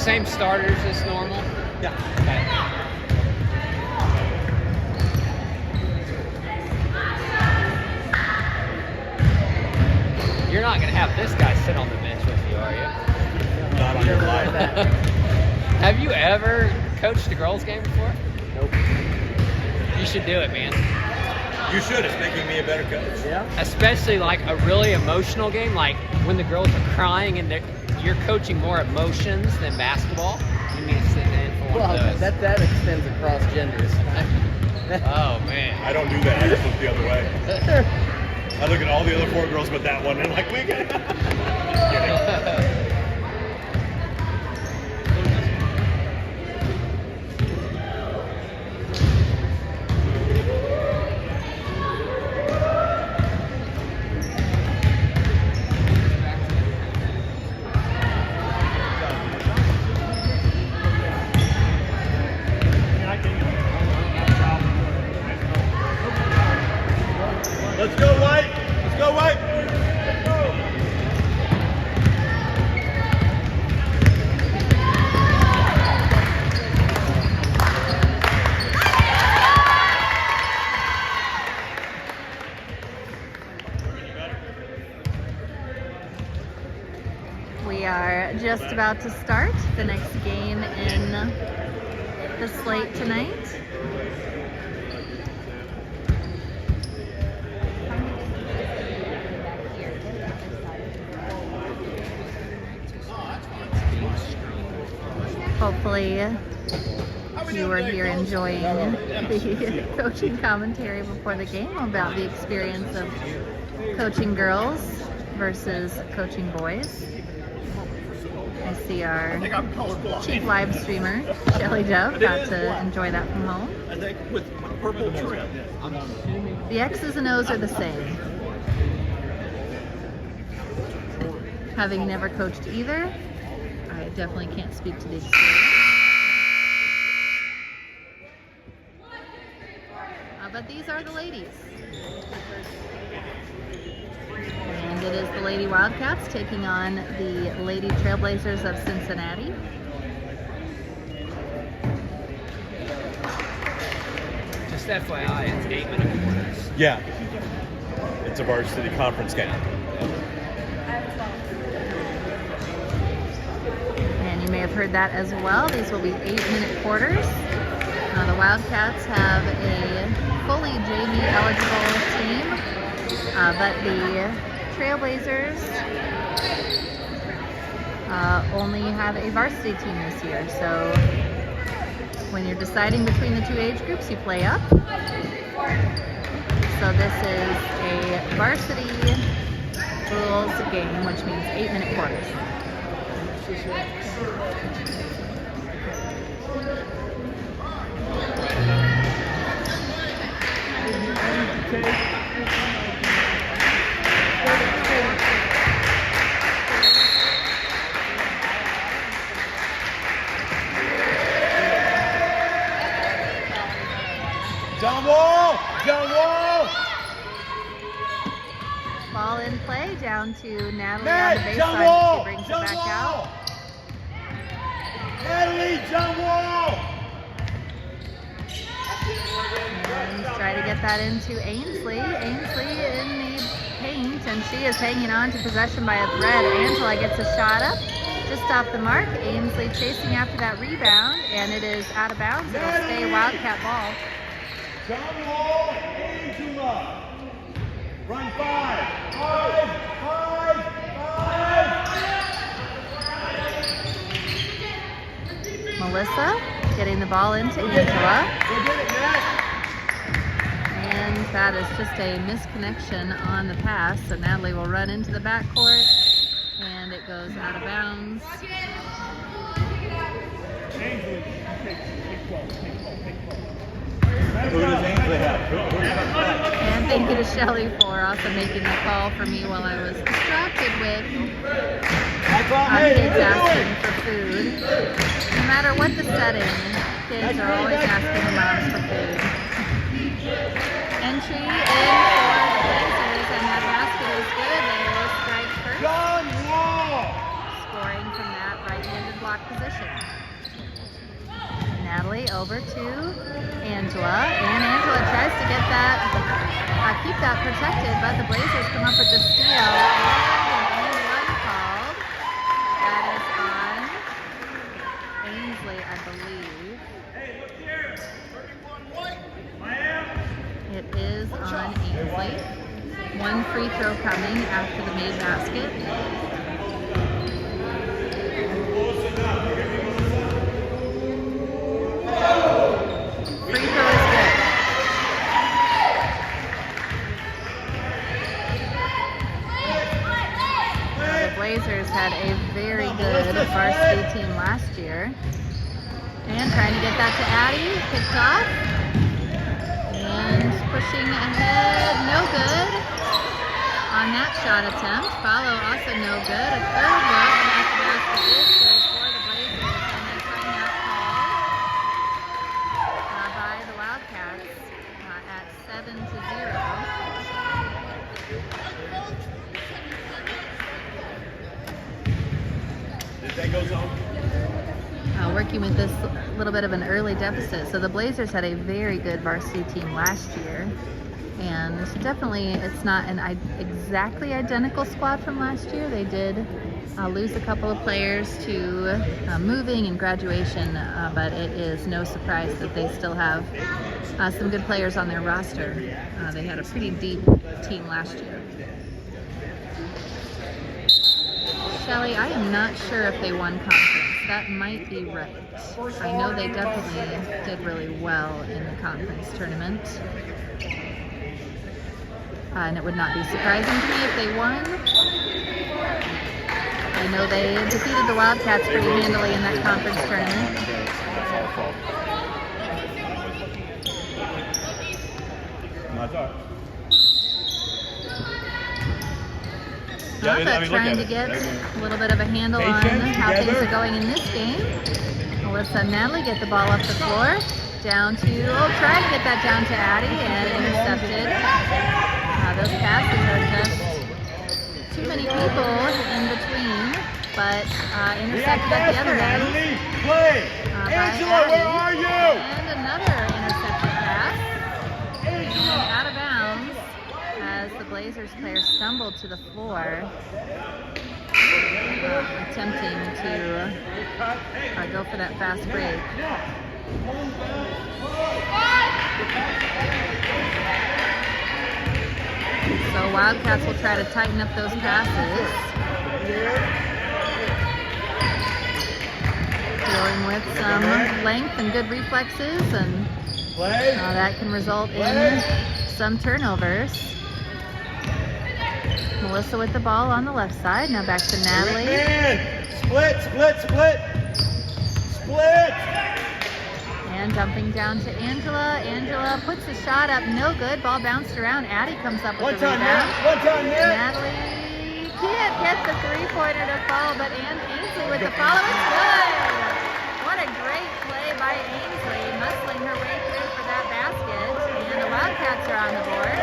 same starters as normal? Yeah. Okay. You're not going to have this guy sit on the bench with you, are you? Not on your life. Have you ever coached a girls' game before? Nope. You should do it, man. You should. It's making me a better coach. Yeah. Especially like a really emotional game, like when the girls are crying and you're coaching more emotions than basketball. You need to sit in for one of those. That extends across genders. Oh, man. I don't do that. I just look the other way. I look at all the other 4 girls but that one and like, we get it. Let's go, White! Let's go, White! We are just about to start the next game in the slate tonight. Hopefully you were here enjoying the coaching commentary before the game about the experience of coaching girls versus coaching boys. I see our chief live streamer, Shelly Dove, got to enjoy that from home. I think with purple trim. The X's and O's are the same. Having never coached either, I definitely can't speak to the experience. But these are the ladies. And it is the Lady Wildcats taking on the Lady Trailblazers of Cincinnati. Just FYI, it's 8-minute quarters. Yeah. It's a varsity conference game. And you may have heard that as well. These will be 8-minute quarters. The Wildcats have a fully JV eligible team, but the Trailblazers only have a varsity team this year. So when you're deciding between the 2 age groups, you play up. So this is a varsity rules game, which means 8-minute quarters. John Wall! John Wall! Ball in play down to Natalie Ned, on the John baseline. Wall! She brings John it back Wall! out. Natalie, John Wall! And try to get that into Ainsley. Ainsley in the paint, and she is hanging on to possession by a thread. Angela gets a shot up, just off the mark. Ainsley chasing after that rebound, and it is out of bounds. It'll stay Wildcat ball. John Wall, Angela. Run 5. 5. 5. 5. Melissa getting the ball into Angela. Go get it, Matt. And that is just a misconnection on the pass. So Natalie will run into the backcourt, and it goes out of bounds. Who does Ainsley have? And thank you to Shelly for also making the call for me while I was distracted with kids asking for food. No matter what the setting, kids are always asking the moms for food. Entry in for the Blazers, and that basket is good. They will strike first. John Wall! Scoring from that right-handed block position. Natalie over to Angela, and Angela tries to get that, keep that protected, but the Blazers come up with the steal, and an run called. That is on Ainsley, I believe. It is on Ainsley. One free throw coming after the made basket. Free throw is good. The Blazers had a very good varsity team last year. And trying to get that to Addie, picked off. And pushing ahead, no good. On that shot attempt, follow also no good. A third look, and that basket is good for the Blazers. And a timeout call by the Wildcats at 7-0. This thing goes on. Working with this little bit of an early deficit. So the Blazers had a very good varsity team last year. And definitely it's not an exactly identical squad from last year. They did lose a couple of players to moving and graduation, but it is no surprise that they still have some good players on their roster. They had a pretty deep team last year. Shelly, I am not sure if they won conference. That might be right. I know they definitely did really well in the conference tournament. And it would not be surprising to me if they won. I know they defeated the Wildcats pretty handily in that conference tournament. Trying to get a little bit of a handle on how things are going in this game. Melissa and Natalie get the ball up the floor. Down to, trying to get that down to Addie and intercepted. Those passes are just too many people in between, but intercepted at the other end. Angela, where are you? And another intercepted pass. And out of bounds as the Blazers player stumbled to the floor, attempting to go for that fast break. So Wildcats will try to tighten up those passes. Dealing with some length and good reflexes, and that can result in some turnovers. Melissa with the ball on the left side. Now back to Natalie. Split, split, split. Split. And dumping down to Angela. Angela puts the shot up, no good. Ball bounced around. Addie comes up with the rebound. Natalie can't get the three-pointer to fall, but Ainsley with the follow. It's good. What a great play by Ainsley, muscling her way through for that basket. And the Wildcats are on the board.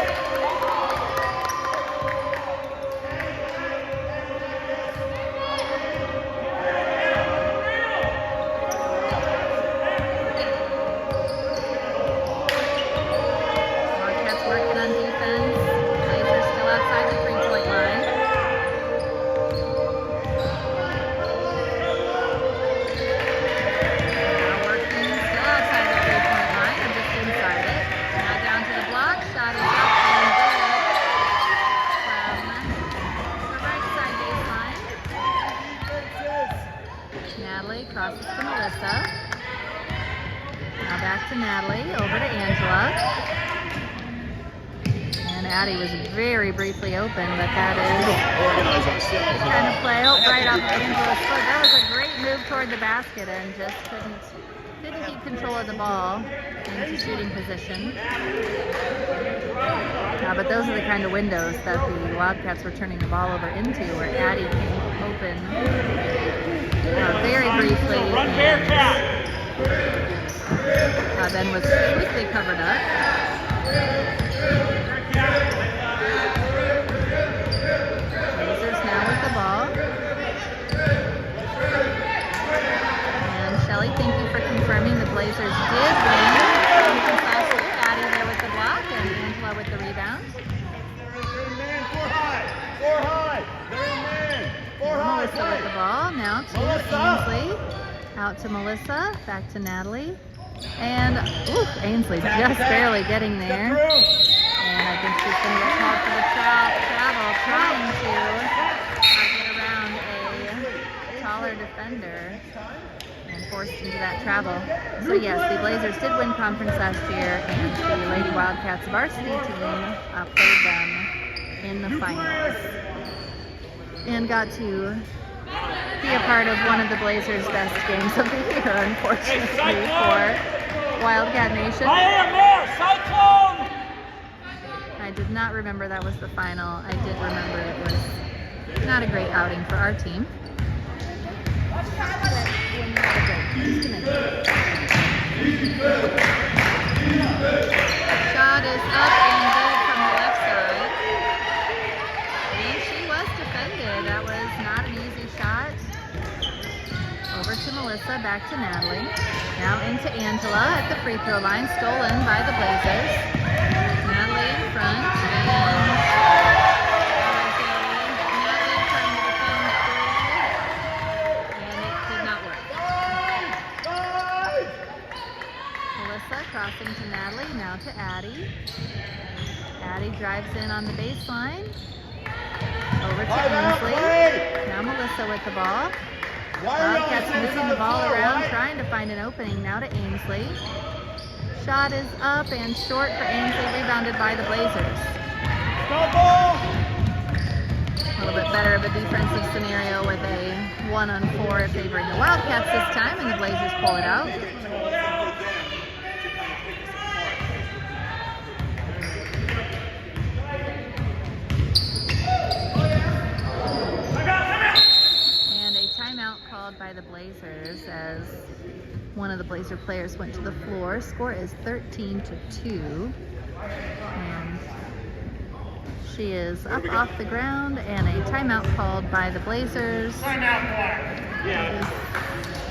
Crosses to Melissa. Now back to Natalie, over to Angela. And Addie was very briefly open, but that is kind of play right off of Angela's foot. That was a great move toward the basket and just couldn't keep control of the ball into shooting position. But those are the kind of windows that the Wildcats were turning the ball over into, where Addie came open very briefly and then was quickly covered up. Blazers now with the ball. with the ball. Now to Ainsley. Out to Melissa. Back to Natalie. And Ainsley just barely getting there. And I think she's going to get called for the travel, trying to get around a taller defender and forced into that travel. So yes, the Blazers did win conference last year, and the Lady Wildcats varsity team played them in the finals. And got to be a part of one of the Blazers' best games of the year, unfortunately, for Wildcat Nation. I did not remember that was the final. I did remember it was not a great outing for our team. Shot is up and good from the left side. And she was defended. That was not an easy shot. Over to Melissa, back to Natalie. Now into Angela at the free throw line, stolen by the Blazers. Natalie in front, and Natalie trying to defend three, and it did not work. Melissa crossing to Natalie, now to Addie. Addie drives in on the baseline. Over to Ainsley. Now Melissa with the ball. Wildcats moving the ball around, trying to find an opening. Now to Ainsley. Shot is up and short for Ainsley, rebounded by the Blazers. A little bit better of a defensive scenario with a 1-on-4 favoring the Wildcats this time, and the Blazers pull it out. And a timeout called by the Blazers as one of the Blazer players went to the floor. Score is 13-2. And she is up off the ground, and a timeout called by the Blazers.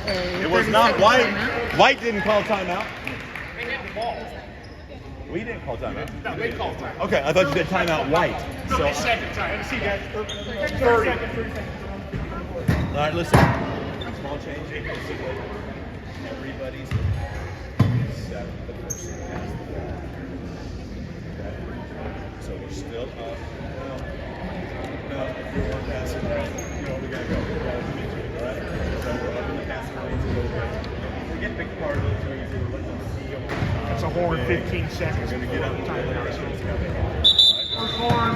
It was not White. Timeout. White didn't call timeout. We didn't call timeout. No, they called timeout. Okay, I thought you did timeout White. No, So, it's second time. Let me see, guys. 30. All right, listen. Small change. Everybody's set the person has the ball. Okay. So we're still up. No, if you're one passing right, we gotta go. All right. So we're up in the passing lanes a little bit. We get picked apart a little too easy. We're letting them see them. That's a horn 15 seconds. We're gonna get up. First horn.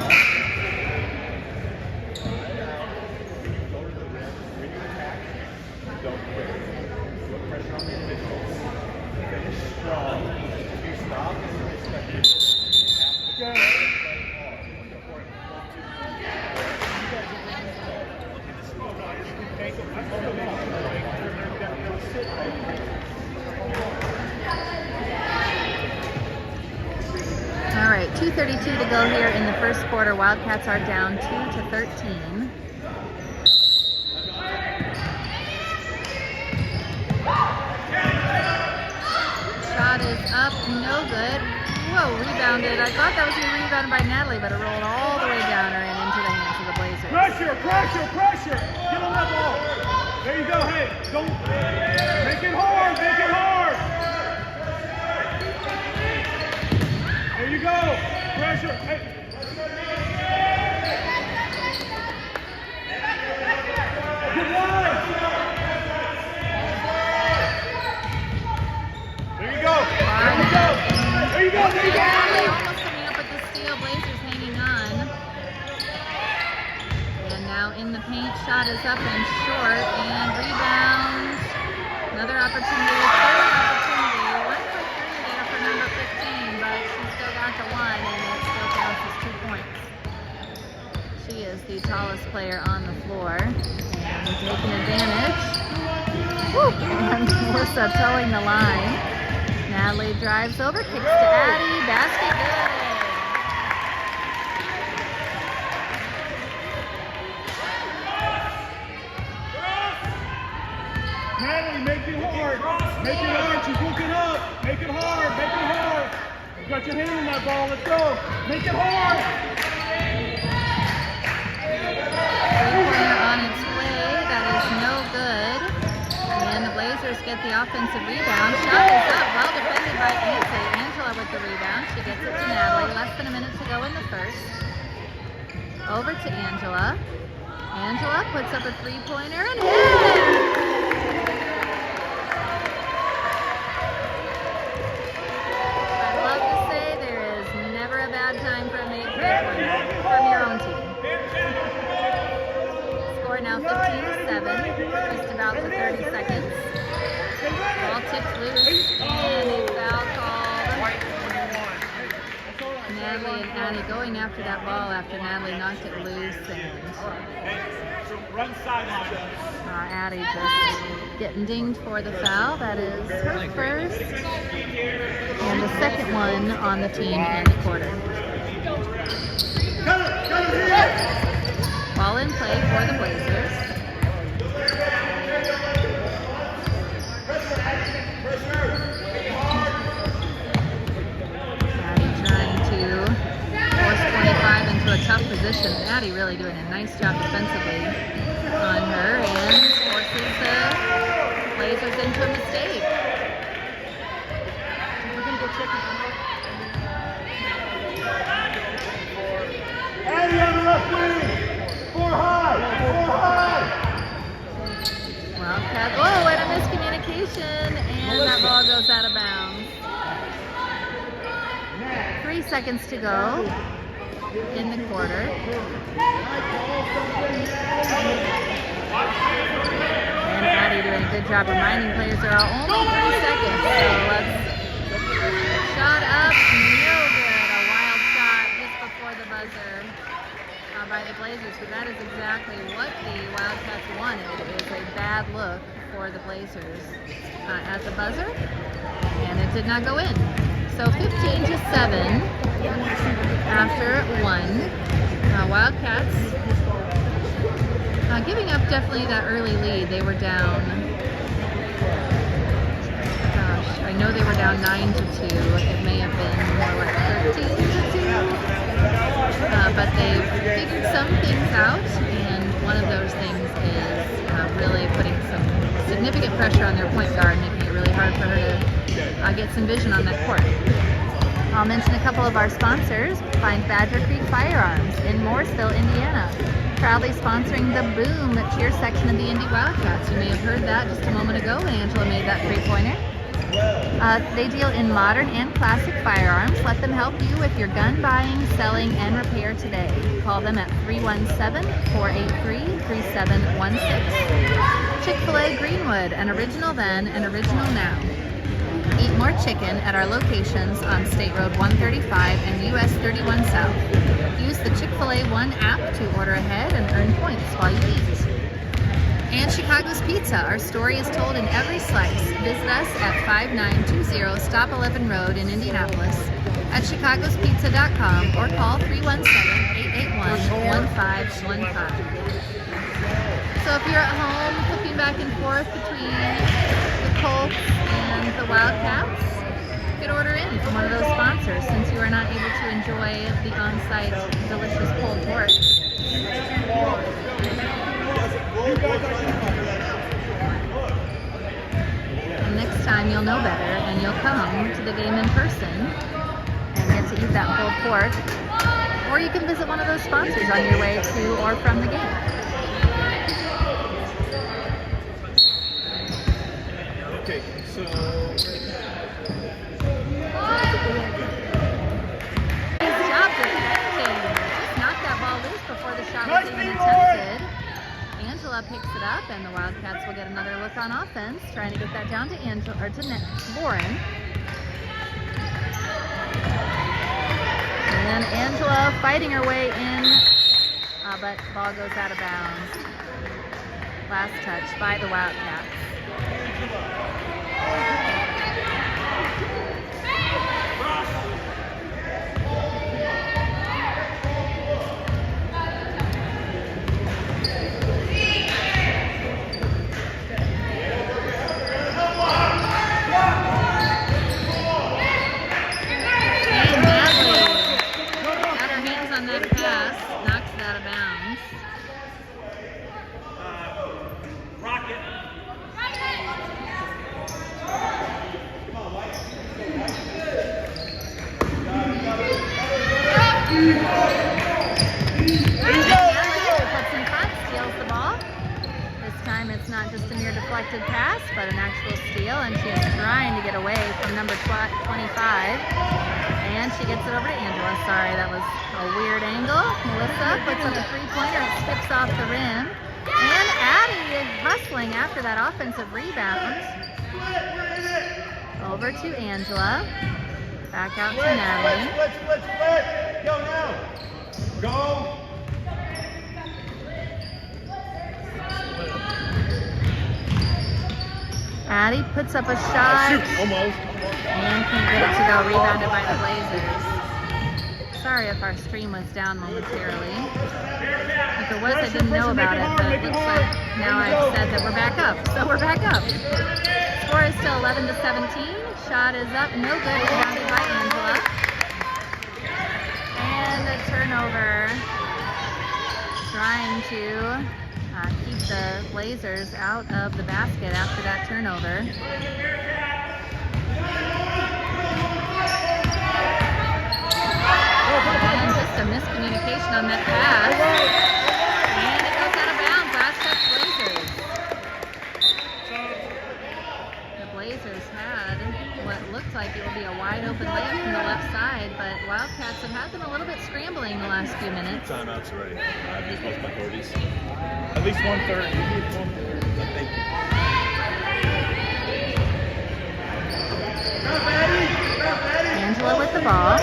Don't quit. Put pressure on the individuals. Finish strong. If you stop, expect you to play hard. All right, 2:32 to go here in the first quarter. Wildcats are down 2-13. Shot is up, no good. Whoa, rebounded. I thought that was going to be rebounded by Natalie, but it rolled all the way down and into the hands of the Blazers. Pressure. Get on that ball. There you go. Hey, don't make it hard. There you go. Pressure. Hey. Good line. There you go. Natalie almost coming up with the steal. Blazers hanging on. And now in the paint, shot is up and short, and rebound. Another opportunity, third opportunity. 1 for 3 there for number 15, but she still got the one, and it still counts as 2 points. She is the tallest player on the floor, and taking advantage. Woo! And Melissa towing the line. Natalie drives over, kicks to Addie, basket good. Natalie, make it hard. She's looking up. Make it hard. You got your hand on that ball. Let's go. Make it hard. Three-pointer on its way. That Blazers get the offensive rebound. Shot is up, well defended by Ainsley. Angela with the rebound. She gets it to Natalie. Less than a minute to go in the first. Over to Angela. Angela puts up a three-pointer and hits! I'd love to say there is never a bad time for a made three-pointer from your own team. Score now 15-7, just about to 30 seconds. Ball tipped loose and a foul called. Natalie and Addie going after that ball after Natalie knocked it loose, and Addie just getting dinged for the foul. That is her first and the second one on the team in the quarter. Ball in play for the Blazers. Into a tough position. Addie really doing a nice job defensively on her and forces the Blazers into a mistake. Addie on the left wing! Four high! Wildcat. Oh, and a miscommunication, and that ball goes out of bounds. 3 seconds to go in the quarter. And Addie doing a good job reminding players there are only 3 seconds. So let's shot up, no good. A wild shot just before the buzzer by the Blazers. But that is exactly what the Wildcats wanted. It is a bad look for the Blazers at the buzzer, and it did not go in. So 15-7 after 1. Wildcats giving up definitely that early lead. They were down, gosh, I know they were down 9-2. It may have been more like 13-2. But they've figured some things out, and one of those things is really putting some significant pressure on their point guard, making it really hard for her to get some vision on that court. I'll mention a couple of our sponsors. Find Badger Creek Firearms in Mooresville, Indiana. Proudly sponsoring the Boom cheer section of the Indy Wildcats. You may have heard that just a moment ago when Angela made that three-pointer. They deal in modern and classic firearms. Let them help you with your gun buying, selling, and repair today. Call them at 317-483-3716. Chick-fil-A Greenwood, an original then, an original now. Eat more chicken at our locations on State Road 135 and US 31 South. Use the Chick-fil-A One app to order ahead and earn points while you eat. And Chicago's Pizza. Our story is told in every slice. Visit us at 5920 Stop 11 Road in Indianapolis, at chicagospizza.com, or call 317-881-1515. So if you're at home flipping back and forth between the Colts and the Wildcats, you could order in from one of those sponsors since you are not able to enjoy the on-site delicious pulled pork. And next time you'll know better and you'll come to the game in person and get to eat that pulled pork. Or you can visit one of those sponsors on your way to or from the game. Okay, so Nice job defending. Just knocked that ball loose before the shot was even attempted. Angela picks it up, and the Wildcats will get another look on offense, trying to get that down to Lauren. And Angela fighting her way in, but ball goes out of bounds. Last touch by the Wildcats. not just a mere deflected pass, but an actual steal, and she is trying to get away from number 25. And she gets it over to Angela. Sorry, that was a weird angle. Melissa puts up a three-pointer. It skips off the rim. And Addie is hustling after that offensive rebound. Over to Angela. Back out to Natalie. Split. Go now. Go. Addie puts up a shot. Shoot. Almost. And can't get it to go. Rebounded by the Blazers. Sorry if our stream was down momentarily. If it was, I didn't know about it, but it looks like now I've said that we're back up. So we're back up. Score is still 11-17. Shot is up. No good. Rebounded by Angela. And a turnover. Trying to keep the Blazers out of the basket after that turnover. And just a miscommunication on that pass. And it goes out of bounds. Last touch Blazers. The Blazers had what looked like it would be a wide open layup from the left side, but Wildcats have been a little bit scrambling the last few minutes. Timeouts already. I've used most of my 40s. At least 1/3. Thank you. Angela with the ball.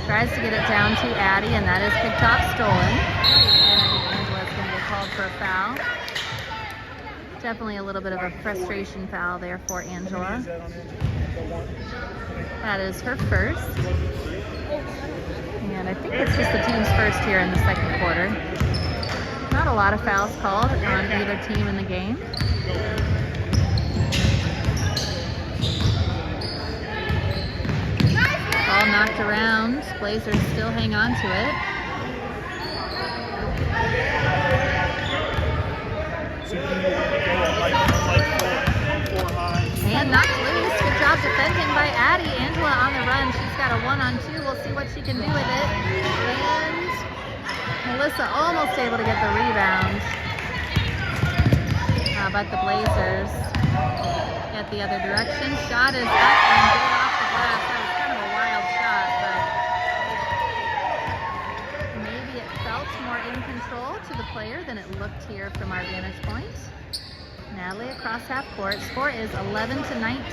Tries to get it down to Addie, and that is picked off, stolen. And I think Angela's going to get called for a foul. Definitely a little bit of a frustration foul there for Angela. That is her first. And I think it's just the team's first here in the second quarter. Not a lot of fouls called on either team in the game. Ball knocked around. Blazers still hang on to it. And knocked loose. Good job defending by Addie. Angela on the run. She's got a 1-on-2. We'll see what she can do with it. And Melissa almost able to get the rebound. But the Blazers get the other direction. Shot is up and good off the glass. That was kind of a wild shot, but maybe it felt more in control to the player than it looked here from our vantage point. Natalie across half court. Score is 11-19.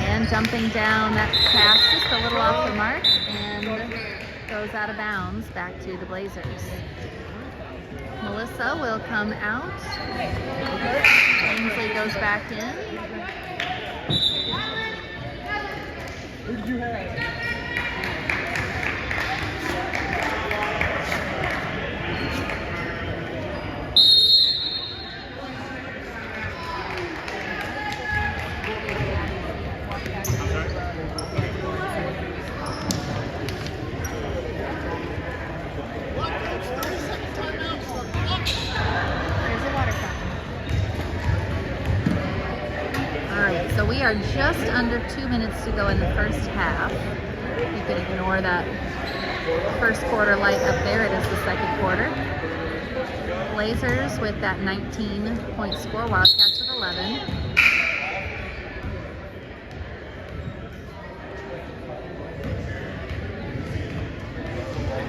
And jumping down, that pass just a little off the mark and goes out of bounds back to the Blazers. Melissa will come out. Ainsley goes back in. Who did you have? So we are just under 2 minutes to go in the first half. You can ignore that first quarter light up there. It is the second quarter. Blazers with that 19-point score. Wildcats with 11.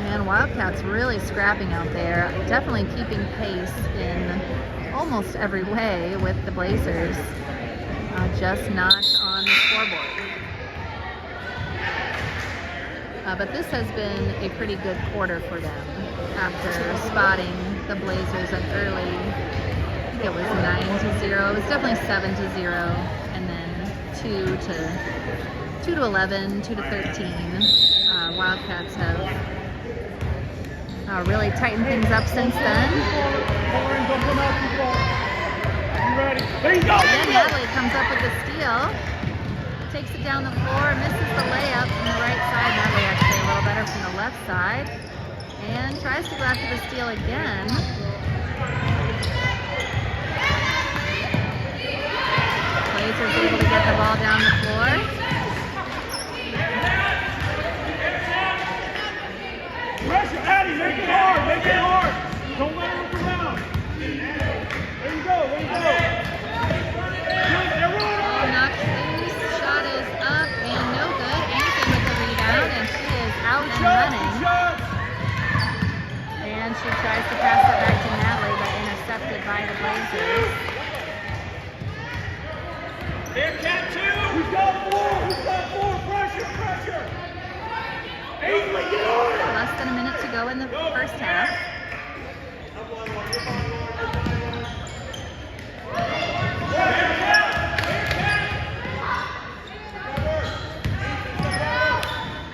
And Wildcats really scrapping out there. Definitely keeping pace in almost every way with the Blazers. Just not on the scoreboard. But this has been a pretty good quarter for them after spotting the Blazers at early, I think it was 9-0. It was definitely 7-0, and then 2-11, 2-13. Wildcats have really tightened things up since then. And Natalie comes up with the steal. Takes it down the floor, misses the layup from the right side. Natalie actually a little better from the left side. And tries to go after the steal again. Blazers able to get the ball down the floor. Pressure, Addie, make it hard, make it hard. Don't let her look around. Bearcat 2. Who's got 4? Who's got 4? Pressure, pressure. Ainsley, get on it. Less than a minute to go in the first half.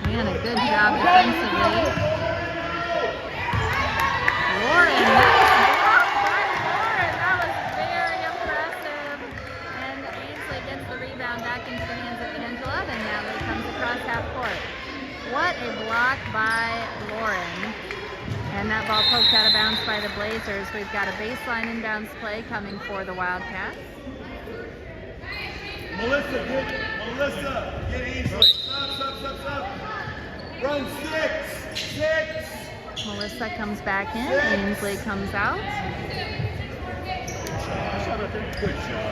Man, a good job defensively. Lauren, nice block by Lauren. That was very impressive. And Ainsley gets the rebound back into the hands of Angela. Then Natalie comes across half court. What a block by Lauren. And that ball poked out of bounds by the Blazers. We've got a baseline inbounds play coming for the Wildcats. Melissa, get Ainsley. Stop. Run 6. Melissa comes back in. Ainsley comes out. Good shot.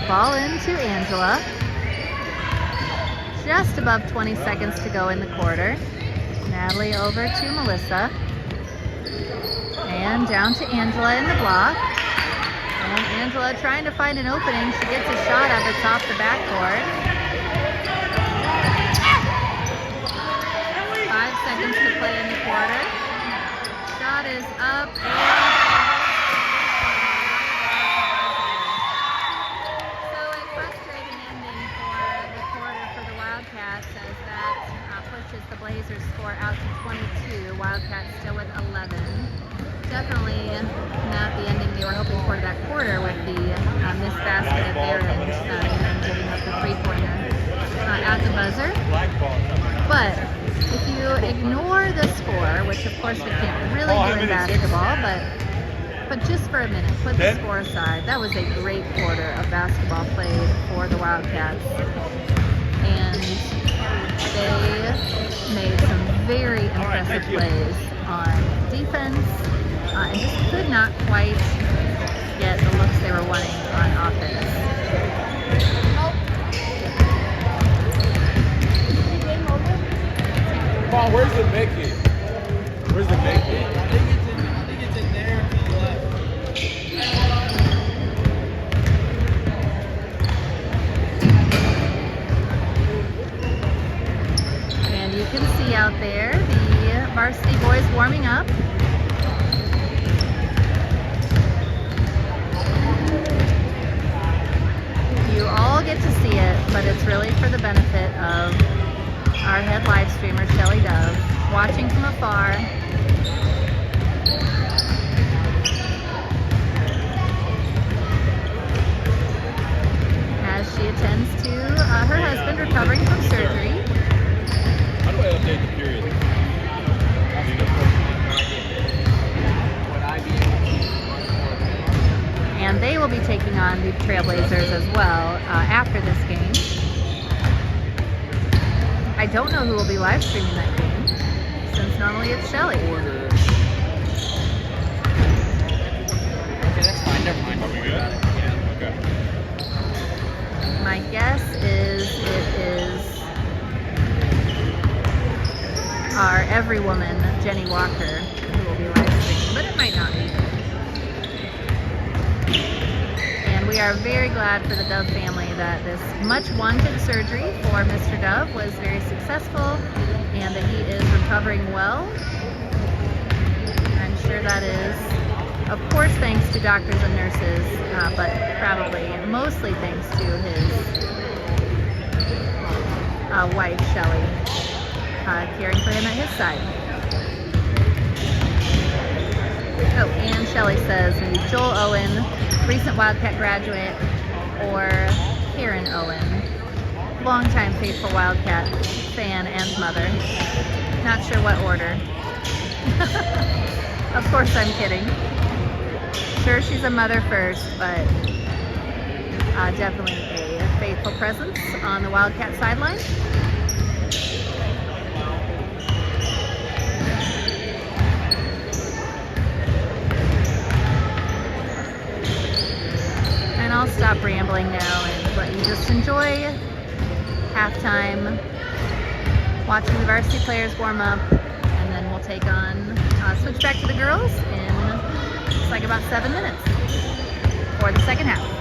Ball into Angela. Just above 20 seconds to go in the quarter. Natalie over to Melissa. And down to Angela in the block. And Angela trying to find an opening. She gets a shot up. It's off the backboard. 5 seconds to play in the quarter. Shot is up. So a frustrating ending for the quarter for the Wildcats as that pushes the Blazers score out to 22. Wildcats still with 11. Definitely not the ending they were hoping for that quarter with the missed basket at their end and then giving up the 3-pointer at the buzzer. But if you ignore the score, which of course we can't really do in basketball, but just for a minute, put the score aside. That was a great quarter of basketball played for the Wildcats. And they made some very impressive plays on defense and just could not quite get the looks they were wanting on offense. Come on, where's the Mickey? Where's the Mickey? I think it's in there to the left. And you can see out there the varsity boys warming up. You all get to see it, but it's really for the benefit of our head live streamer, Shelly Dove, watching from afar. As she attends to her husband recovering from surgery. How do I update the period? And they will be taking on the Trailblazers as well after this game. I don't know who will be live streaming that game, since normally it's Shelly. Okay, that's fine. Never mind. Are we good? Yeah. Okay. My guess is it is our every woman, Jenny Walker, who will be live streaming, but it might not be. And we are very glad for the Dove family that this much wanted surgery for Mr. Dove was very successful and that he is recovering well. I'm sure that is, of course, thanks to doctors and nurses, but probably mostly thanks to his wife, Shelly, caring for him at his side. Oh, and Shelly says maybe Joel Owen, recent Wildcat graduate, or Karen Owen, longtime faithful Wildcat fan and mother. Not sure what order. Of course I'm kidding. Sure, she's a mother first, but definitely a faithful presence on the Wildcat sideline. And I'll stop rambling now and let you just enjoy halftime, watching the varsity players warm up, and then we'll take on, switch back to the girls in just like about 7 minutes. for the second half.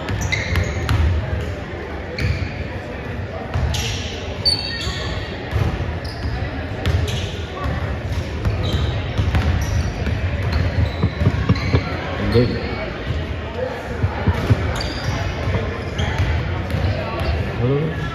Good. Hello.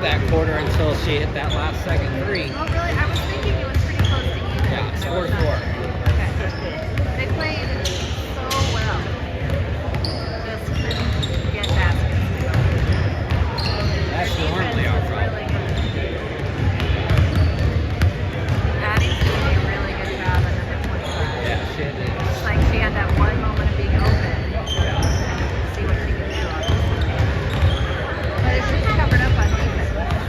that quarter until she hit that last second three. Oh, really? I was thinking it was pretty close to even. Yeah, it's It 4-4. was not. Okay. They played so well. Just couldn't get baskets. That's Their normally defense our was problem. really good. Addie's doing a really good job at number 25. Yeah, she did. It's like she had that one moment of being open. See what she can do on this. But if she's covered up on defense.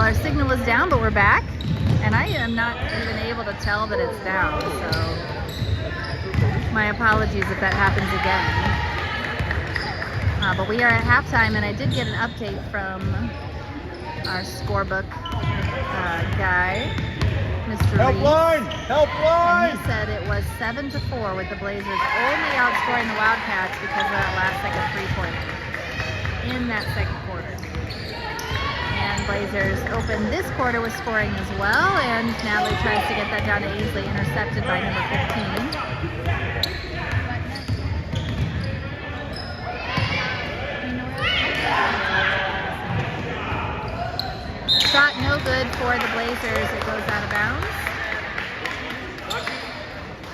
our signal is down, but we're back. And I am not even able to tell that it's down, so my apologies if that happens again. But we are at halftime, and I did get an update from our scorebook guy, Mr. Help Reese. line! Help And line! he said it was 7-4 with the Blazers only outscoring the Wildcats because of that last second three-pointer in that second quarter. And Blazers opened this quarter with scoring as well, and Natalie tries to get that down to Ainsley, intercepted by number 15. Shot no good for the Blazers. It goes out of bounds.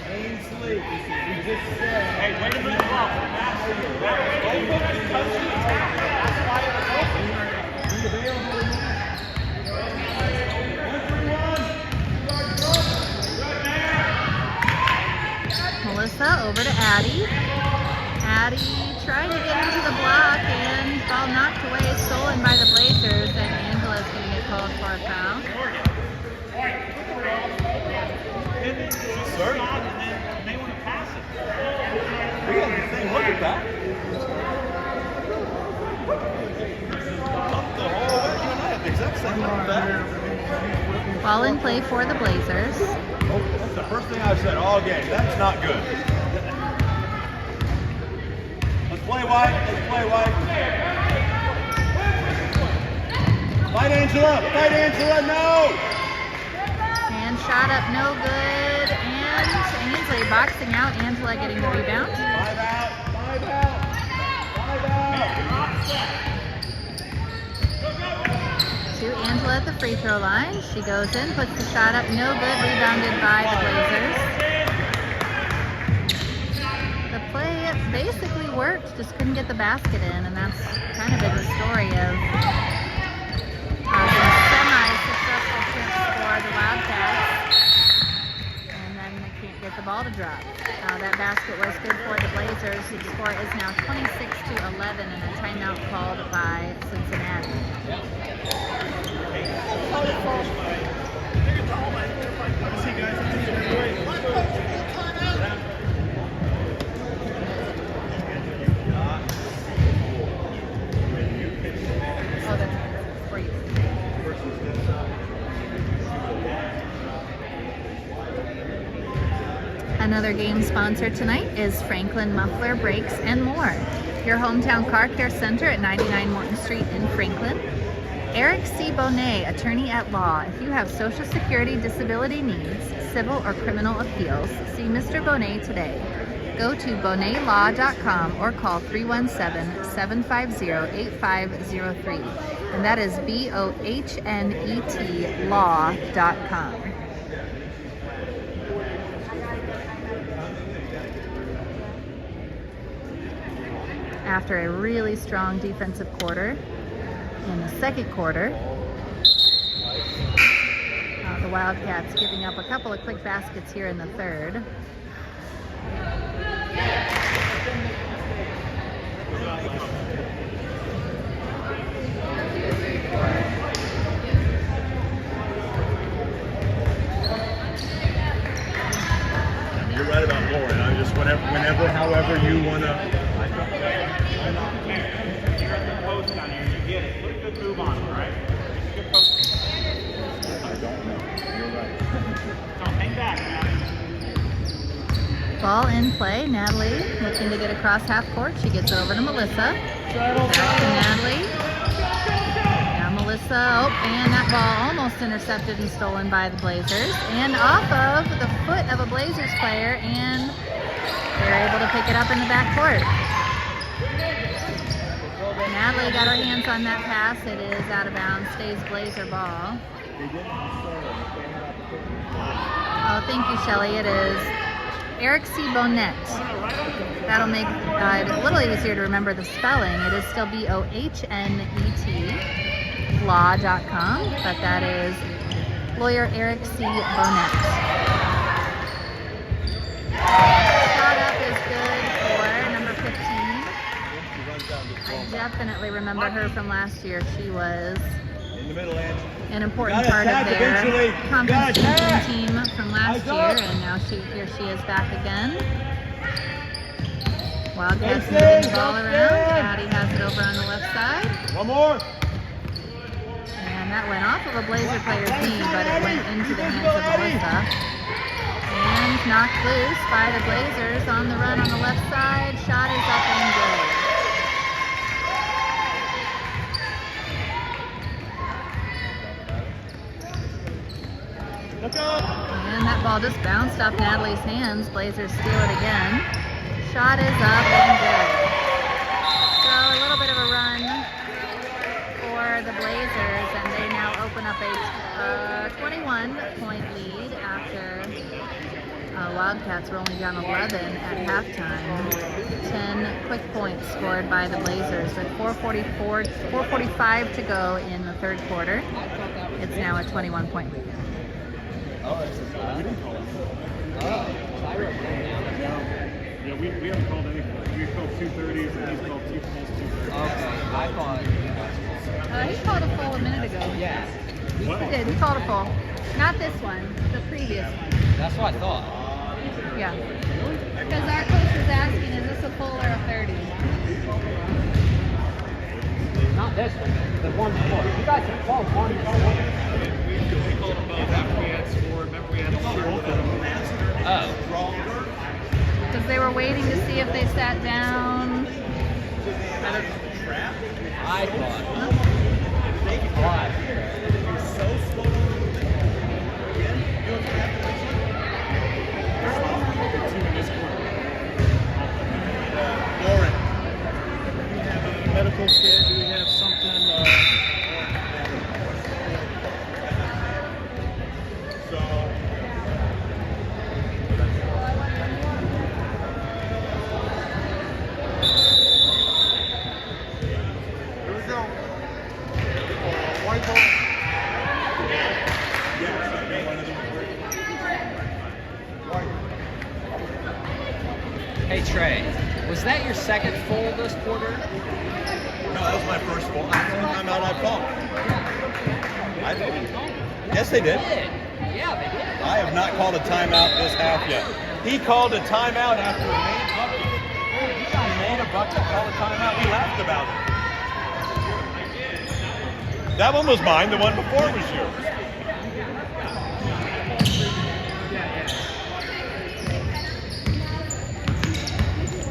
Ainsley, you just said, hey, wait a minute. Melissa over to Addie. Addie trying to get into the block, and ball knocked away, stolen by the Blazers, and Angela's going to get called for a foul. Sir? We got the same look at that. The whole way, you and I have the exact same look at that. Ball in play for the Blazers. That's the first thing I've said all game. That's not good. Let's play White. Let's play White. Fight Angela. Fight Angela. No. And shot up no good. And Ainsley boxing out. Angela getting the rebound. 5 out. 5 out. 5 out. To Angela at the free throw line. She goes in, puts the shot up, no good, rebounded by the Blazers. The play basically worked, just couldn't get the basket in, and that's kind of been the story of the semi-successful trips for the Wildcats. And then they can't get the ball to drop. That basket was good for the Blazers. The score is now 26-11, and a timeout called by Cincinnati. Oh, that's for you. Another game sponsor tonight is Franklin Muffler Brakes and More, your hometown car care center at 99 Morton Street in Franklin. Eric C. Bonet, attorney at law. If you have Social Security disability needs, civil or criminal appeals, see Mr. Bonet today. Go to bonetlaw.com or call 317-750-8503. And that is BOHNET law.com. After a really strong defensive quarter, in the second quarter, the Wildcats giving up a couple of quick baskets here in the third. You're right about more, and I just whenever, however you want to. Move on, right? I don't know. You're right. Come, hang back, man. Ball in play. Natalie looking to get across half court. She gets it over to Melissa. Back to Natalie. Now Melissa. Oh, and that ball almost intercepted and stolen by the Blazers. And off of the foot of a Blazers player, and they're able to pick it up in the back court. Natalie got her hands on that pass. It is out of bounds. Stays Blazer ball. Oh, thank you, Shelly. It is Eric C. Bonet. That'll make it a little easier to remember the spelling. It is still BOHNET law.com, but that is lawyer Eric C. Bonet. Shot up is good for number 15. I definitely remember her from last year. She was the middle, Ange. An important Gotta part of attack their eventually. conference Gotta attack. team from last Eyes year, up. and now here she is back again. Wildcats Stay moving the safe, ball don't around. stand. Addie has it over on the left side. One more. And that went off of a Blazer player's knee, but it went into the hands of Melissa. And knocked loose by the Blazers on the run on the left side. Shot is up and good. Look up. And that ball just bounced off Natalie's hands. Blazers steal it again. Shot is up and good. So a little bit of a run for the Blazers, and they now open up a 21-point lead after Wildcats were only down 11 at halftime. 10 quick points scored by the Blazers with 4:45 to go in the third quarter. It's now a 21-point lead. We didn't call it. I wrote it down. Yeah, we haven't called anything. We called 2:30s and he's called 2:30. Okay, I thought. He called a full a minute ago. Yeah, He did. He called a full. Not this one. The previous one. that's what I thought. Yeah. Because our coach was asking, is this a full or a 30? Not this one. The one before. You guys have called one before. We called them both after we had scored. Remember, we had scored. Oh. Because they were waiting to see if they sat down. I thought. Why? Lauren, do we have a medical kit? Do we have something? Here we go. White ball. Hey Trey, was that your second full this quarter? No, that was my first ball. That's the only time out I've called. I didn't. Yes, they did. Yeah, they did. I have not called a timeout this half yet. He called a timeout after a made bucket. He made a bucket, called a timeout. We laughed about it. That one was mine. The one before was yours.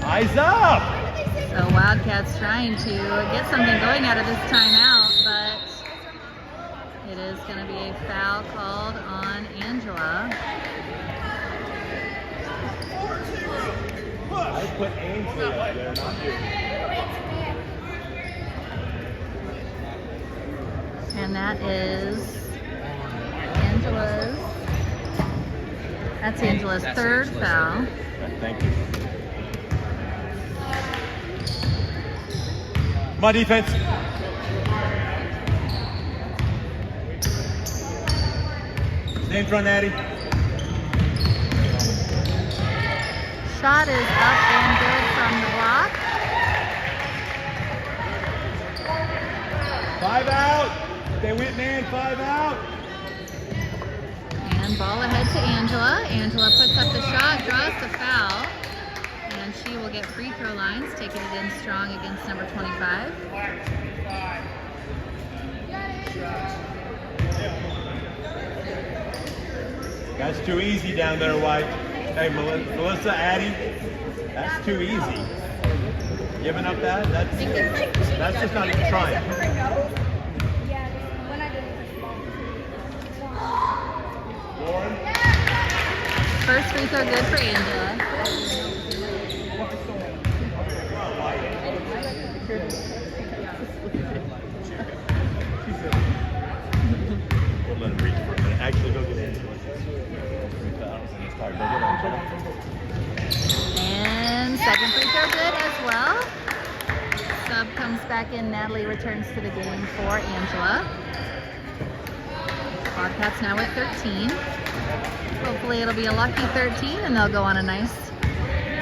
Eyes up! So Wildcats trying to get something going out of this timeout, but it is going to be a foul called on Angela. I put Ainsley up there, not you. And that is Angela's third foul. Thank you. Come on, defense. Stay in front, Addie. Shot is up and good from the block. 5 out. Stay with man. 5 out. And ball ahead to Angela. Angela puts up the shot, draws the foul. And she will get free throw lines, taking it in strong against number 25. That's too easy down there, White. Hey, Melissa, Addie, that's too easy. Giving up that? That's just not even trying. Lauren? First free throw good for Angela. We'll let him reach for a minute. Actually, go get Angela. And second free throw good as well. Sub comes back in. Natalie returns to the game for Angela. Wildcats now at 13. Hopefully it'll be a lucky 13 and they'll go on a nice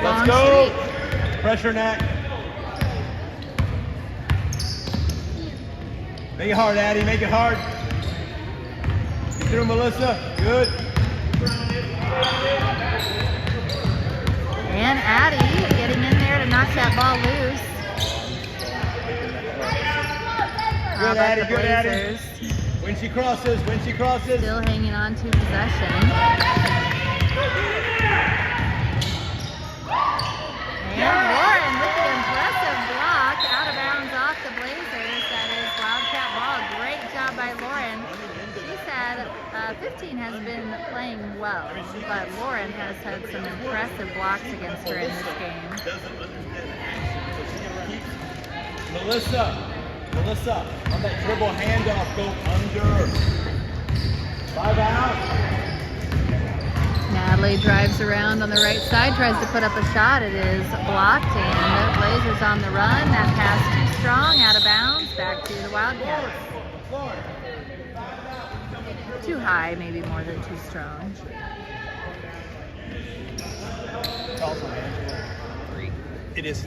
long Let's go. streak. Pressure, Nat. Make it hard, Addie. Make it hard. Get through, Melissa. Good. And Addie getting in there to knock that ball loose. Good, But Addie. the Good, Addie. Blazers When she crosses. still hanging on to possession. And Lauren with the impressive block out of bounds off the Blazers. That is Wildcat ball. Great job by Lauren. She said 15 has been playing well, but Lauren has had some impressive blocks against her in this game. Melissa, on that dribble handoff, go under. 5 out. Natalie drives around on the right side, tries to put up a shot. It is blocked, and the Blazers on the run. That pass too strong, out of bounds, back to the Wildcats. Too high, maybe more than too strong. It is.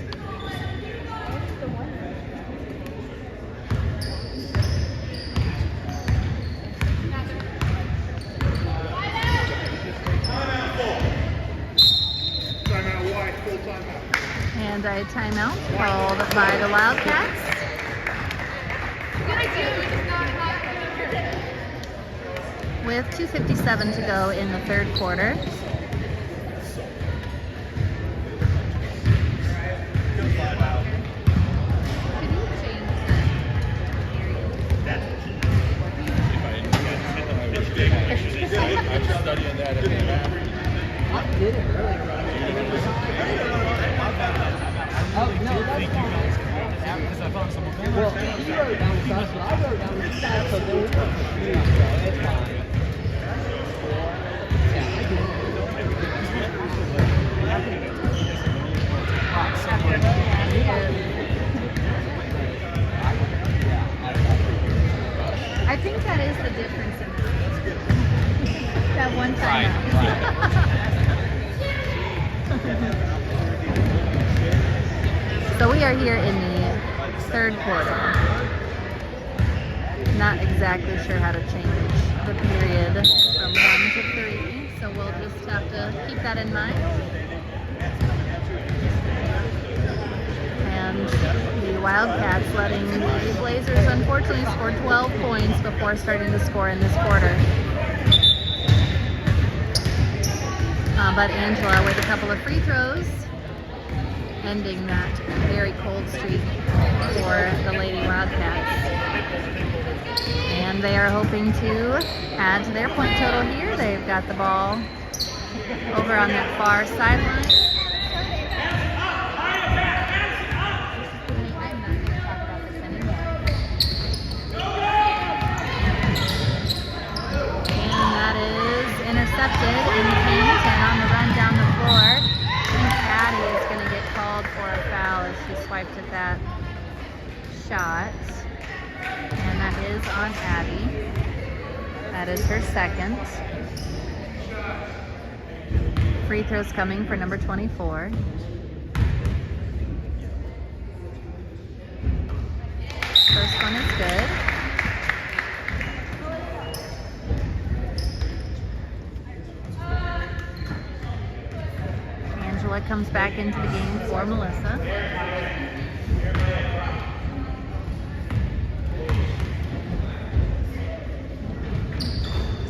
Timeout, White, full timeout. And a timeout called by the Wildcats. With 2:57 to go in the third quarter. I did it earlier. Oh, no, that's fine. Well, you wrote it down with us, but I wrote it down with stats, so there was no confusion, so it's fine. Yeah, I did I think that is the difference in this. That one time. So we are here in the third quarter. Not exactly sure how to change the period from 1 to 3, so we'll just have to keep that in mind. And the Wildcats letting the Blazers unfortunately score 12 points before starting to score in this quarter. But Angela with a couple of free throws, ending that very cold streak for the Lady Wildcats. And they are hoping to add to their point total here. They've got the ball over on that far sideline. I'm not going to talk about this anymore. And that is intercepted in the paint and on the run down the floor. I think Addie is going to get called for a foul as she swiped at that shot. And that is on Addie. That is her second. Free throws coming for number 24. First one is good. Angela comes back into the game for Melissa.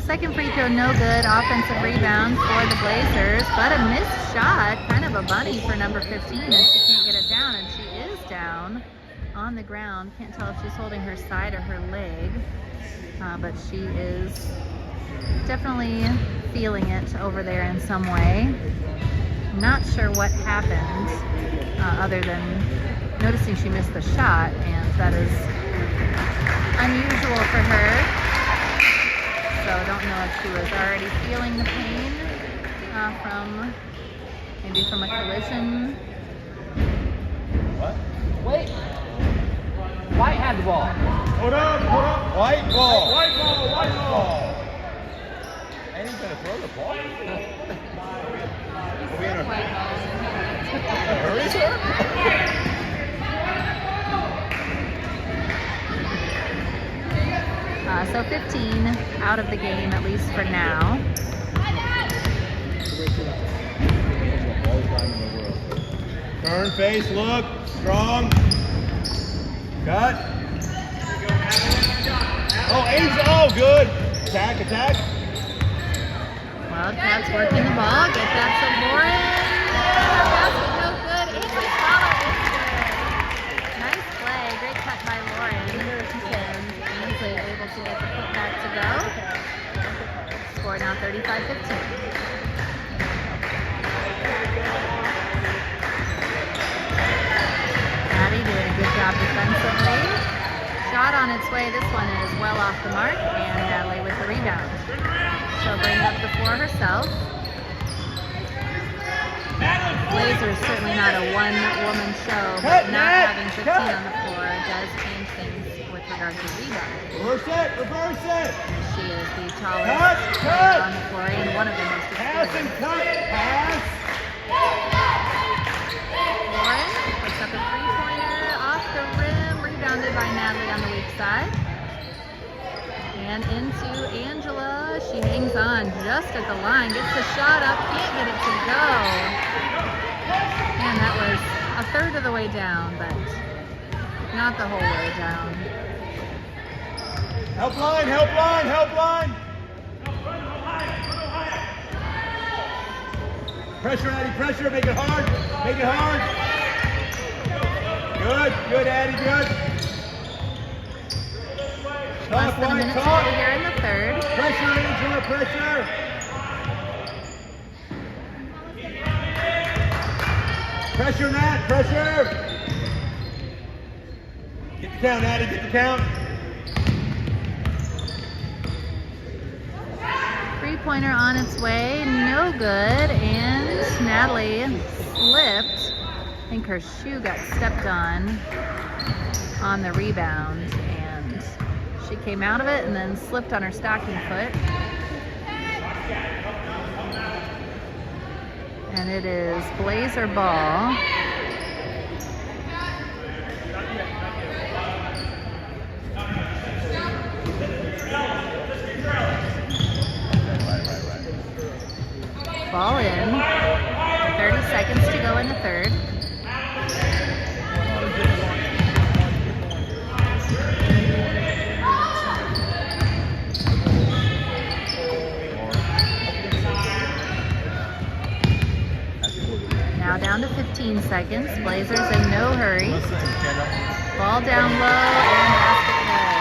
Second free throw, no good. Offensive rebound for the Blazers, but a missed shot. Kind of a bunny for number 15 as she can't get it down, and she is down on the ground. Can't tell if she's holding her side or her leg, but she is definitely feeling it over there in some way. Not sure what happened other than noticing she missed the shot, and that is unusual for her. So I don't know if she was already feeling the pain maybe from a collision. What? Wait. White had the ball. Hold up. White ball. White ball. And he's going to throw the ball. Hurry, sir. So 15 out of the game, at least for now. Turn, face, look, strong. Cut. Oh, Angel, oh, good. Attack, attack. Wildcats working the ball. Get that to Lauren. Basket no good. Ainsley's follow is good. Nice play. Great cut by Lauren. And Ainsley able to get the putback to go. Score now 35-15. Doing a good job defensively. Shot on its way. This one is well off the mark, and Natalie with the rebound. She'll bring up the floor herself. Blazers certainly not a one-woman show, but not having 15 on the floor does change things with regard to rebound. Reverse it, reverse it. She is the tallest player on the floor and one of the most Pass and cut, pass. Lauren puts up a three-pointer off the rim, rebounded by Natalie on the weak side. And into Angela. She hangs on just at the line, gets the shot up, can't get it to go. And that was a third of the way down, but not the whole way down. Help line, help line, help line. Pressure, Addie, pressure, make it hard, make it hard. Good, good, Addie, good. Less than a minute to go here in the third. Pressure, Angela, pressure. Pressure, Nat, pressure. Get the count, Addie, get the count. Three-pointer on its way, no good, and Natalie slipped. I think her shoe got stepped on the rebound, and she came out of it and then slipped on her stocking foot. And it is Blazer ball. Ball in. 30 seconds to go in the third. Now down to 15 seconds. Blazers in no hurry. Ball down low and basket good.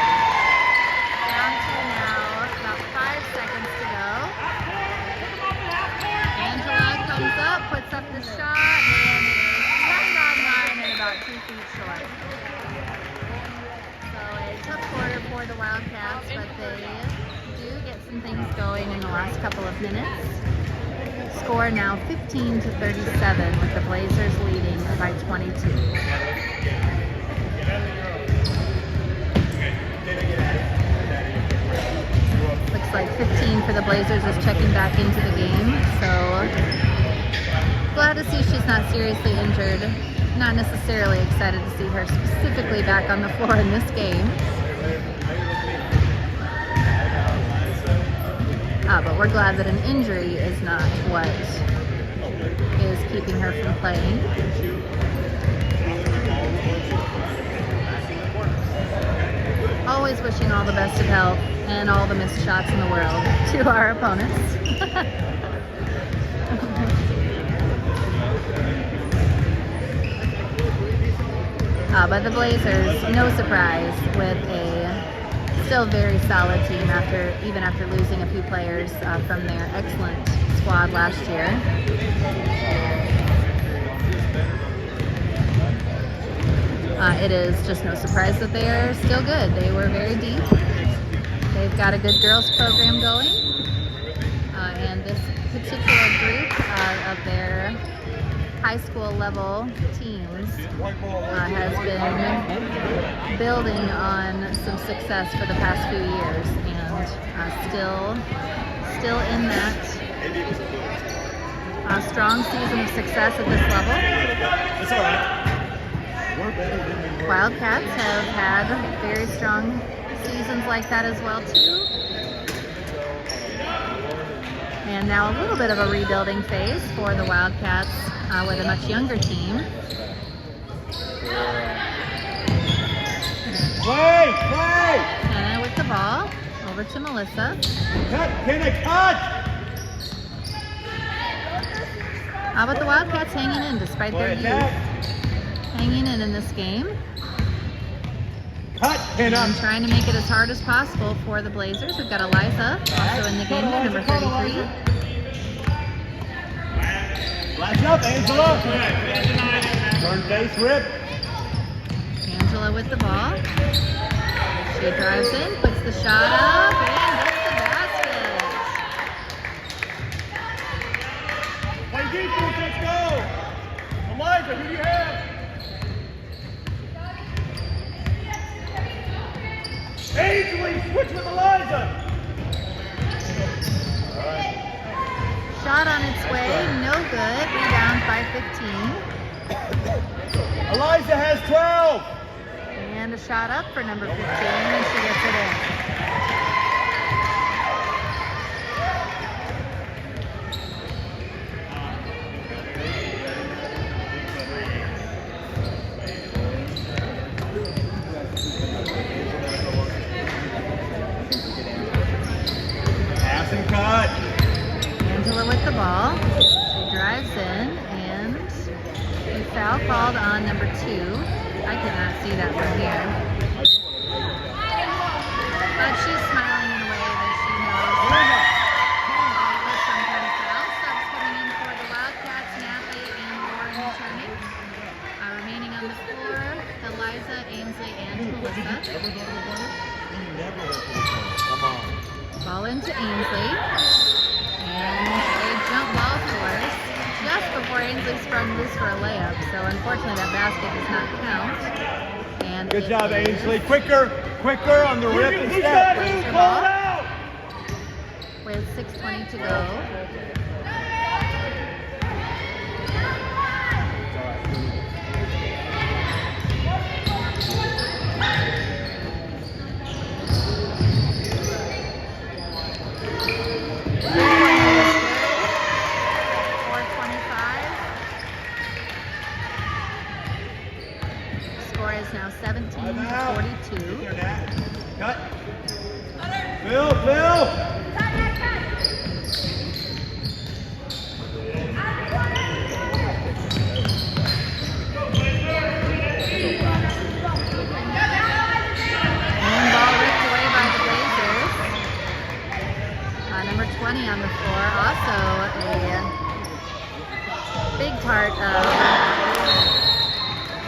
Down to now about 5 seconds to go. Angela comes up, puts up the shot, and it is right on line and about 2 feet short. So a tough quarter for the Wildcats, but they do get some things going in the last couple of minutes. Score now 15-37 with the Blazers leading by 22. Looks like 15 for the Blazers is checking back into the game, so glad to see she's not seriously injured. Not necessarily excited to see her specifically back on the floor in this game. But we're glad that an injury is not what is keeping her from playing. Always wishing all the best of health and all the missed shots in the world to our opponents. But the Blazers, no surprise, with a still very solid team even after losing a few players from their excellent squad last year. It is just no surprise that they are still good. They were very deep. They've got a good girls program going. And this particular group of their high school level teams has been building on some success for the past few years, and still in that strong season of success at this level. That's all right. Wildcats have had very strong seasons like that as well too. And now a little bit of a rebuilding phase for the Wildcats with a much younger team. Play! Kenna with the ball. Over to Melissa. Cut! Kenna, cut! How about the Wildcats hanging in despite their youth? Hanging in this game. Cut, Kenna! And trying to make it as hard as possible for the Blazers. We've got Eliza also in the game here, number 33. Flash up, Angela! Turn base, rip. Angela with the ball. She drives in, puts the shot up, and hits the basket. Play defense, let's go! Eliza, who do you have? Ainsley, switch with Eliza! Shot on its way, no good. Rebound by 15. Eliza has 12! And a shot up for number 15, and she gets it in. Pass and cut. Angela with the ball. She drives in, and a foul called on number 2. I could not see that from here. But she's smiling in a way that she knows that was some kind of foul. Subs coming in for the Wildcats, Natalie and Lauren returning. Remaining on the floor, Eliza, Ainsley, and Melissa. Ball into Ainsley. And a jump ball force just before Ainsley sprung loose for a layup. So unfortunately that basket does not count. And Good job, Ainsley. Quicker on the rip and Who's step. got who? Call it out! With 6:20 to go. Score is now 17-42. Cut. Phil! And ball ripped away by the Blazers. Number 20 on the floor, also a big part of,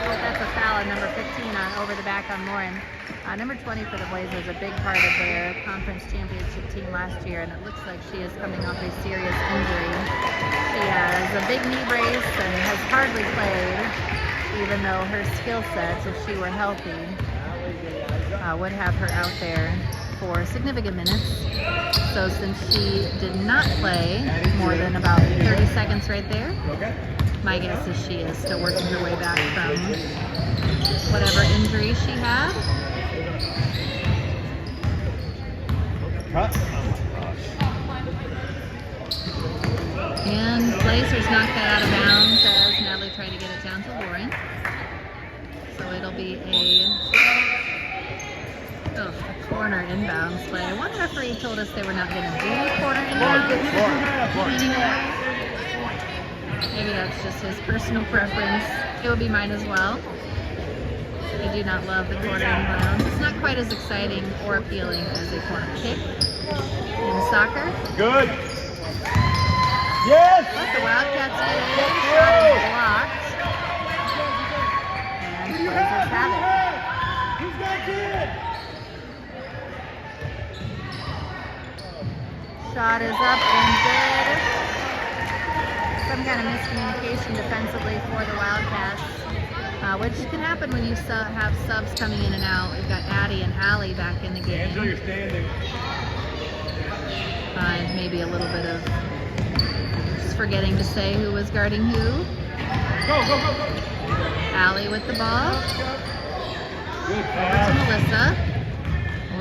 that's a foul on number 15 over the back on Lauren. Number 20 for the Blazers, a big part of their conference championship team last year, and it looks like she is coming off a serious injury. She has a big knee brace and has hardly played, even though her skill set, if she were healthy, would have her out there for significant minutes. So since she did not play more than about 30 seconds right there, my guess is she is still working her way back from whatever injury she had. Cut. And Blazers knocked that out of bounds as Natalie tried to get it down to Lauren. So it'll be a corner inbounds play. One referee told us they were not going to do corner inbounds. Maybe that's just his personal preference. It would be mine as well. I do not love the corner inbounds. It's not quite as exciting or appealing as a corner kick in soccer. Good. Yes. But the Wildcats get in, shot is blocked. And Blazers have it. Who's got good? Shot is up and good. Some kind of miscommunication defensively for the Wildcats, which can happen when you have subs coming in and out. We've got Addie and Allie back in the game. Angela, you're standing. And maybe a little bit of just forgetting to say who was guarding who. Go. Allie with the ball. Good Over to pass. Melissa.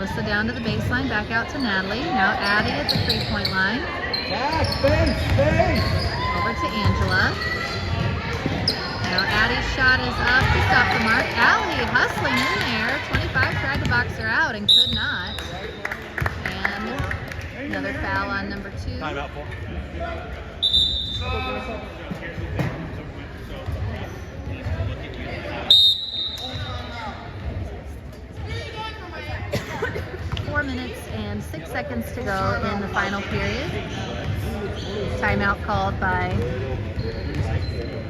Melissa down to the baseline, back out to Natalie. Now Addie at the 3-point line. Back, space. Over to Angela. Now Addie's shot is up, just off the mark. Allie hustling in there. 25 tried to box her out and could not. And another foul on number 2. Timeout, 4. 4 minutes and 6 seconds to go in the final period. Timeout called by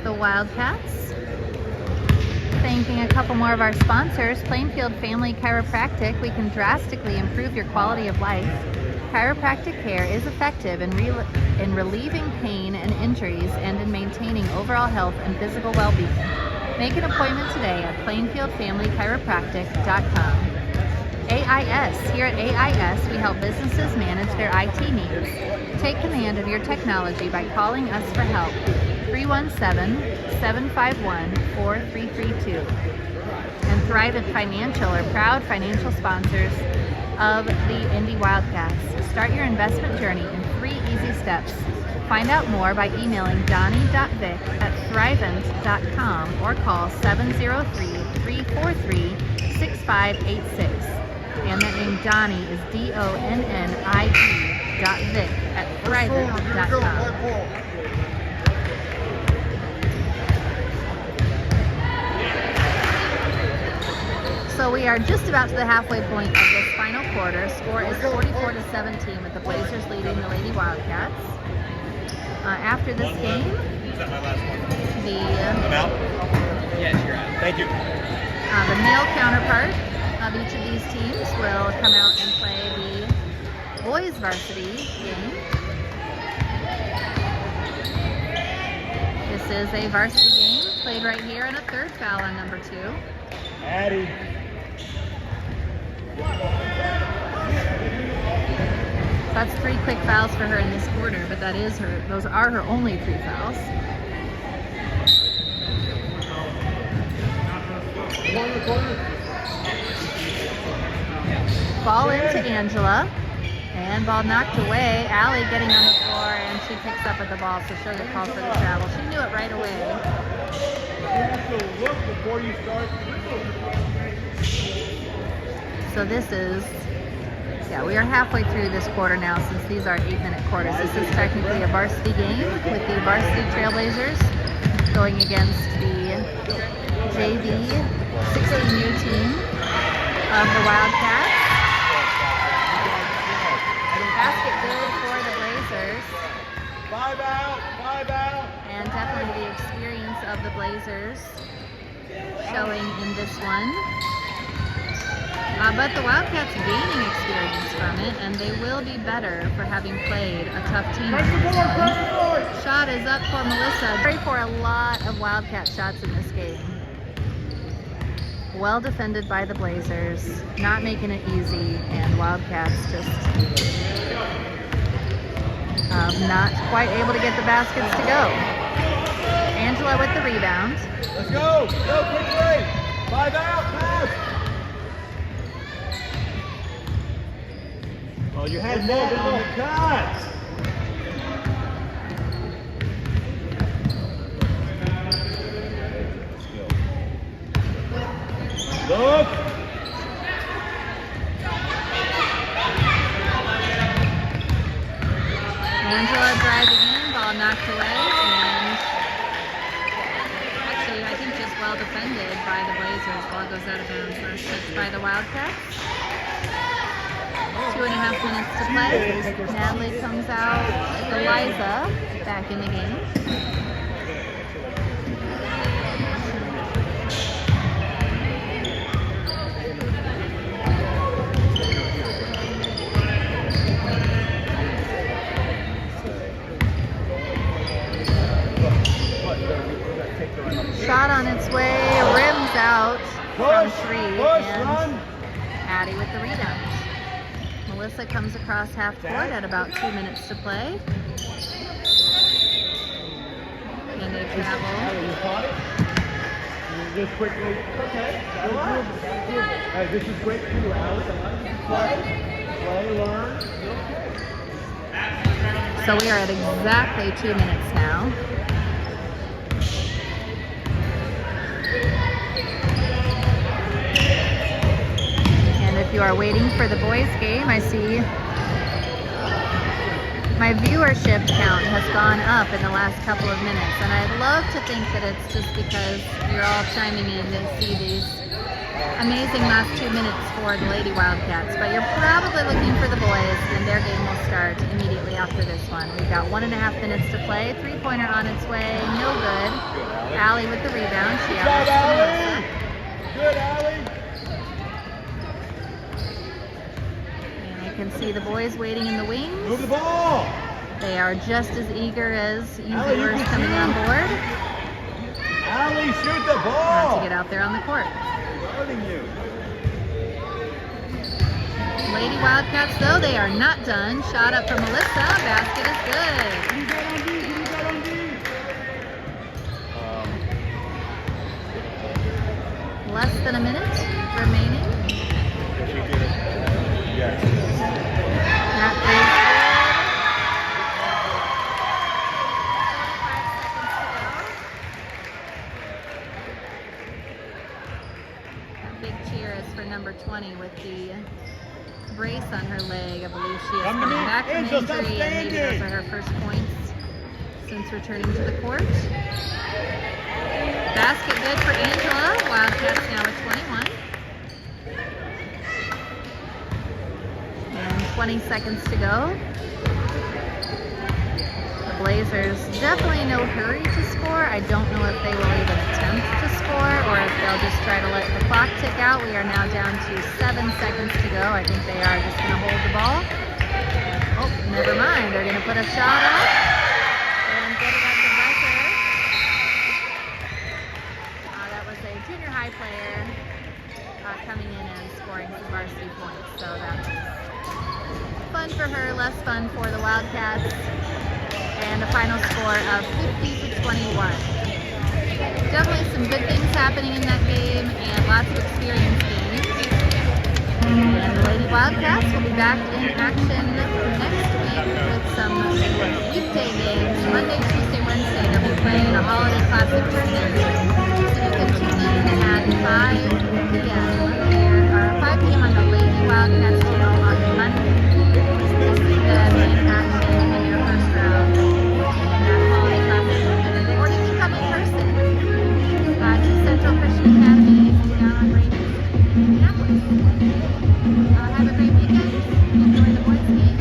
the Wildcats. Thanking a couple more of our sponsors. Plainfield Family Chiropractic. We can drastically improve your quality of life. Chiropractic care is effective in relieving pain and injuries and in maintaining overall health and physical well-being. Make an appointment today at plainfieldfamilychiropractic.com. AIS. Here at AIS, we help businesses manage their IT needs. Take command of your technology by calling us for help. 317-751-4332. And Thrivent Financial are proud financial sponsors of the Indy Wildcats. Start your investment journey in 3 easy steps. Find out more by emailing donnie.vick@thrivent.com or call 703-343-6586. And that name Donnie is DONNIE.vick@thrivent.com. So we are just about to the halfway point of this final quarter. Score is 44-17 with the Blazers leading the Lady Wildcats. After this game, I'm out. Yes, you're out. Thank you. the male counterpart of each of these teams will come out and play the boys varsity game. This is a varsity game played right here, and a 3rd foul on number 2. Addie. That's 3 quick fouls for her in this quarter, but those are her only 3 fouls. Ball into Angela, and ball knocked away. Allie getting on the floor, and she picks up at the ball, so she'll get called for the travel. She knew it right away. You have to look before you start. So this is, we are halfway through this quarter now, since these are 8-minute quarters. This is technically a varsity game with the Varsity Trailblazers going against the JV 16U team of the Wildcats. Basket good for the Blazers. 5 out. And definitely the experience of the Blazers showing in this one. But the Wildcats gaining experience from it, and they will be better for having played a tough team. Shot is up for Melissa. Ready for a lot of Wildcat shots in this game. Well defended by the Blazers, not making it easy, and Wildcats just not quite able to get the baskets to go. Angela with the rebound. Let's go. Go quickly. 5 out. Pass. Oh, you had net on the cut. Look. Angela driving in, ball knocked away, and actually I think just well defended by the Blazers. Ball goes out of bounds. First touch by the Wildcats. 2.5 minutes to play. Natalie comes out. Eliza back in the game. Shot on its way, rims out from 3, and Addie with the rebound. Melissa comes across half court at about 2 minutes to play. And they travel. Just quickly. Okay. Hey, this is great for you, Alex. Play, learn. So we are at exactly 2 minutes now. And if you are waiting for the boys' game, I see my viewership count has gone up in the last couple of minutes. And I'd love to think that it's just because you're all chiming in to see these amazing last 2 minutes for the Lady Wildcats, but you're probably looking for the boys, and their game will start immediately after this one. We've got 1.5 minutes to play. 3-pointer on its way, no good. Allie with the rebound. She Good job, out. Allie. Good, Allie. And I can see the boys waiting in the wings. Move the ball. They are just as eager as Allie, you viewers can coming shoot. on board. Allie, shoot the Not ball. to get out there on the court. Guarding you. Lady Wildcats, though, they are not done. Shot up from Melissa. Basket is good. Who you got on D? Who you got on D? Less than a minute remaining. Yes. That is good. 45 seconds to go. That big cheer is for number 20 with the brace on her leg. I believe she is Come to coming me. back from Angel, stop injury, and maybe those standing. are her first points since returning to the court. Basket good for Angela. Wildcats now with 21. And 20 seconds to go. The Blazers definitely no hurry to score. I don't know if they will even attempt to score or if they'll just try to let the clock tick out. We are now down to 7 seconds to go. I think they are just going to hold the ball. Oh, never mind. They're going to put a shot up and get it at the buzzer. That was a junior high player coming in and scoring some varsity points. So that was fun for her, less fun for the Wildcats. And a final score of 50-21. Definitely some good things happening in that game and lots of experience gains. And the Lady Wildcats will be back in action next week with some weekday games. Monday, Tuesday, Wednesday. They'll be playing a Holiday Classic tournament. So you can tune in at 5 p.m. here, or 5 p.m. on the Lady Wildcats channel on Monday to see them in action in their first round in that Holiday Classic tournament. Or you can come in person to Central Christian Academy down on Raven in Minneapolis. Have a great weekend. Enjoy the boys' game.